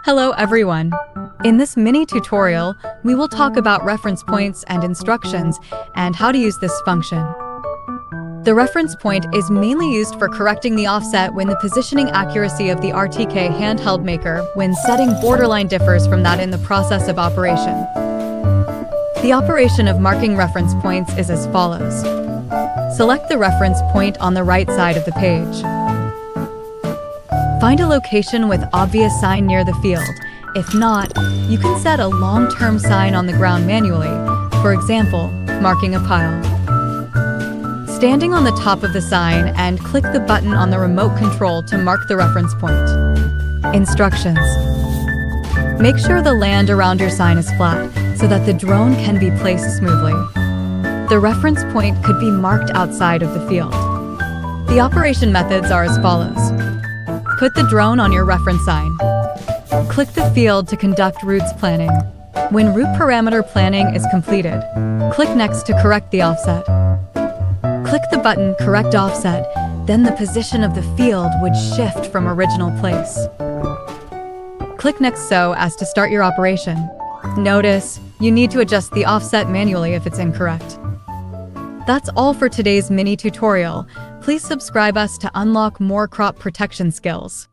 Hello everyone! In this mini tutorial, we will talk about reference points and instructions and how to use this function. The reference point is mainly used for correcting the offset when the positioning accuracy of the RTK handheld maker when setting borderline differs from that in the process of operation. The operation of marking reference points is as follows. Select the reference point on the right side of the page. Find a location with obvious sign near the field. If not, you can set a long-term sign on the ground manually, for example, marking a pile. Standing on the top of the sign and click the button on the remote control to mark the reference point. Instructions. Make sure the land around your sign is flat so that the drone can be placed smoothly. The reference point could be marked outside of the field. The operation methods are as follows. Put the drone on your reference sign. Click the field to conduct routes planning. When route parameter planning is completed, click Next to correct the offset. Click the button Correct Offset, then the position of the field would shift from original place. Click Next so as to start your operation. Notice, you need to adjust the offset manually if it's incorrect. That's all for today's mini tutorial. Please subscribe us to unlock more crop protection skills.